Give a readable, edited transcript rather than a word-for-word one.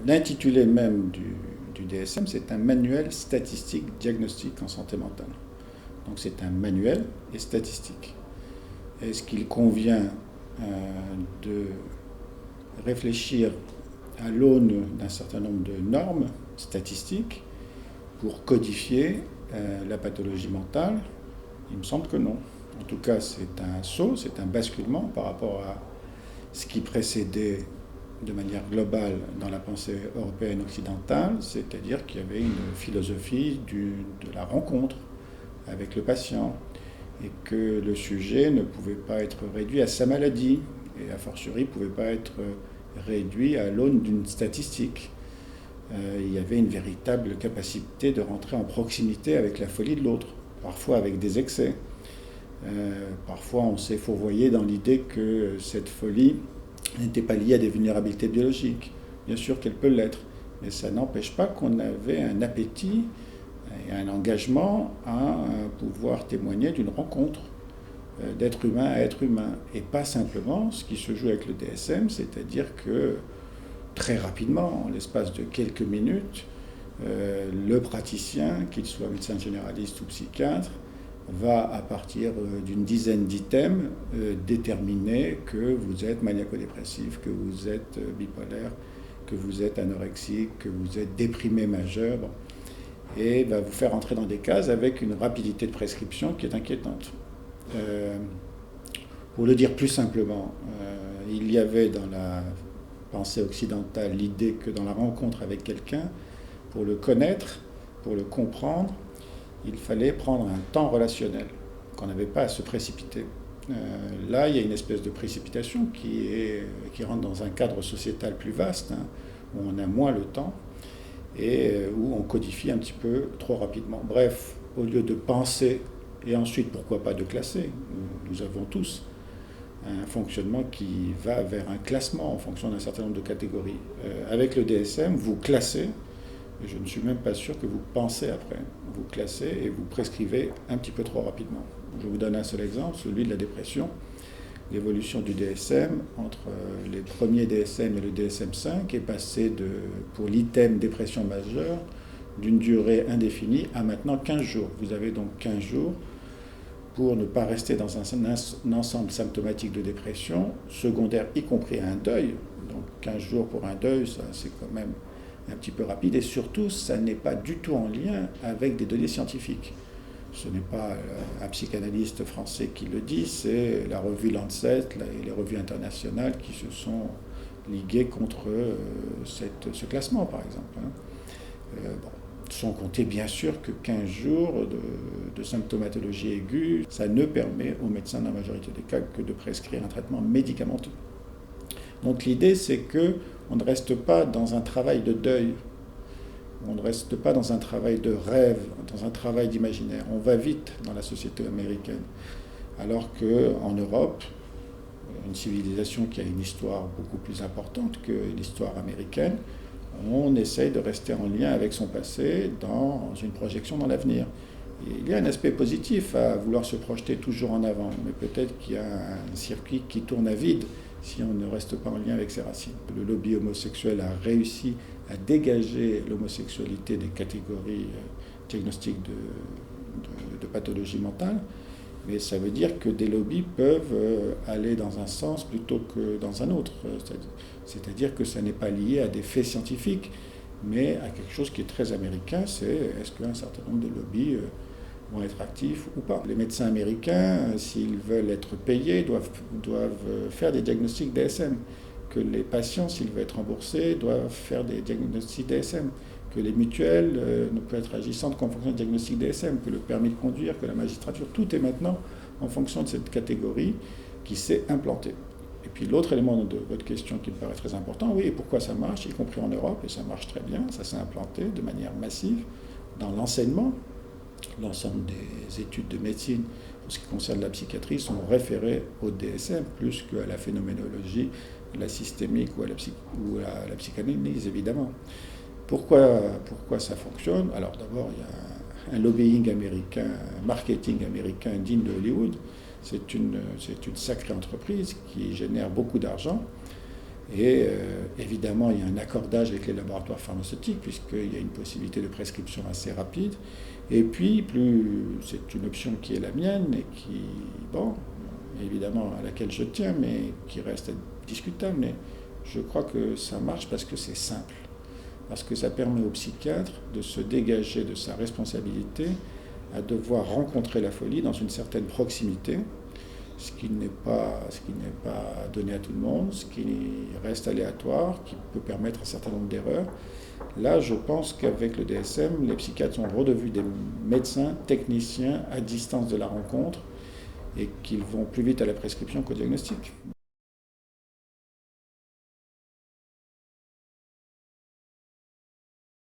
L'intitulé même du DSM, c'est un manuel statistique diagnostique en santé mentale. Donc c'est un manuel et statistique. Est-ce qu'il convient de réfléchir à l'aune d'un certain nombre de normes statistiques pour codifier la pathologie mentale? Il me semble que non. En tout cas, c'est un saut, c'est un basculement par rapport à ce qui précédait de manière globale dans la pensée européenne occidentale, c'est-à-dire qu'il y avait une philosophie de la rencontre avec le patient et que le sujet ne pouvait pas être réduit à sa maladie et a fortiori ne pouvait pas être réduit à l'aune d'une statistique. Il y avait une véritable capacité de rentrer en proximité avec la folie de l'autre, parfois avec des excès. Parfois on s'est fourvoyé dans l'idée que cette folie n'était pas liée à des vulnérabilités biologiques. Bien sûr qu'elle peut l'être, mais ça n'empêche pas qu'on avait un appétit et un engagement à pouvoir témoigner d'une rencontre d'être humain à être humain, et pas simplement ce qui se joue avec le DSM, c'est-à-dire que très rapidement, en l'espace de quelques minutes, le praticien, qu'il soit médecin généraliste ou psychiatre, va, à partir d'une dizaine d'items, déterminer que vous êtes maniaco-dépressif, que vous êtes bipolaire, que vous êtes anorexique, que vous êtes déprimé majeur, bon, et va vous faire entrer dans des cases avec une rapidité de prescription qui est inquiétante. Pour le dire plus simplement, il y avait dans la pensée occidentale l'idée que dans la rencontre avec quelqu'un, pour le connaître, pour le comprendre, il fallait prendre un temps relationnel, qu'on n'avait pas à se précipiter. Là, il y a une espèce de précipitation qui rentre dans un cadre sociétal plus vaste, hein, où on a moins le temps et où on codifie un petit peu trop rapidement. Bref, au lieu de penser et ensuite, pourquoi pas de classer, nous avons tous un fonctionnement qui va vers un classement en fonction d'un certain nombre de catégories. Avec le DSM, vous classez, et je ne suis même pas sûr que vous pensez après. Vous classez et vous prescrivez un petit peu trop rapidement. Je vous donne un seul exemple, celui de la dépression. L'évolution du DSM entre les premiers DSM et le DSM-5 est passée pour l'item dépression majeure d'une durée indéfinie à maintenant 15 jours. Vous avez donc 15 jours pour ne pas rester dans un ensemble symptomatique de dépression, secondaire y compris à un deuil. Donc 15 jours pour un deuil, ça c'est quand même un petit peu rapide, et surtout ça n'est pas du tout en lien avec des données scientifiques. Ce n'est pas un psychanalyste français qui le dit, c'est la revue Lancet et les revues internationales qui se sont liguées contre ce classement, par exemple. Bon. Sans compter bien sûr que 15 jours de symptomatologie aiguë, ça ne permet aux médecins dans la majorité des cas que de prescrire un traitement médicamenteux. Donc l'idée c'est qu'on ne reste pas dans un travail de deuil, on ne reste pas dans un travail de rêve, dans un travail d'imaginaire. On va vite dans la société américaine, alors qu'en Europe, une civilisation qui a une histoire beaucoup plus importante que l'histoire américaine, on essaye de rester en lien avec son passé dans une projection dans l'avenir. Il y a un aspect positif à vouloir se projeter toujours en avant, mais peut-être qu'il y a un circuit qui tourne à vide si on ne reste pas en lien avec ses racines. Le lobby homosexuel a réussi à dégager l'homosexualité des catégories diagnostiques de pathologie mentale, mais ça veut dire que des lobbies peuvent aller dans un sens plutôt que dans un autre. C'est-à-dire que ça n'est pas lié à des faits scientifiques, mais à quelque chose qui est très américain, c'est est-ce qu'un certain nombre de lobbies vont être actifs ou pas. Les médecins américains, s'ils veulent être payés, doivent faire des diagnostics DSM. Que les patients, s'ils veulent être remboursés, doivent faire des diagnostics DSM. Que les mutuelles ne peuvent être agissantes qu'en fonction du diagnostic DSM. Que le permis de conduire, que la magistrature, tout est maintenant en fonction de cette catégorie qui s'est implantée. Et puis l'autre élément de votre question qui me paraît très important, oui, et pourquoi ça marche, y compris en Europe, et ça marche très bien, ça s'est implanté de manière massive dans l'enseignement. L'ensemble des études de médecine, en ce qui concerne la psychiatrie, sont référées au DSM plus qu'à la phénoménologie, la systémique ou à la psychanalyse, évidemment. Pourquoi ça fonctionne? Alors d'abord, il y a un lobbying américain, un marketing américain digne de Hollywood. C'est une sacrée entreprise qui génère beaucoup d'argent. Et évidemment, il y a un accordage avec les laboratoires pharmaceutiques, puisqu'il y a une possibilité de prescription assez rapide. Et puis, c'est une option qui est la mienne et qui, bon, évidemment, à laquelle je tiens, mais qui reste discutable. Mais je crois que ça marche parce que c'est simple. Parce que ça permet au psychiatre de se dégager de sa responsabilité à devoir rencontrer la folie dans une certaine proximité, ce qui n'est pas donné à tout le monde, ce qui reste aléatoire, qui peut permettre un certain nombre d'erreurs. Là, je pense qu'avec le DSM, les psychiatres sont redevenus des médecins, techniciens à distance de la rencontre et qu'ils vont plus vite à la prescription qu'au diagnostic.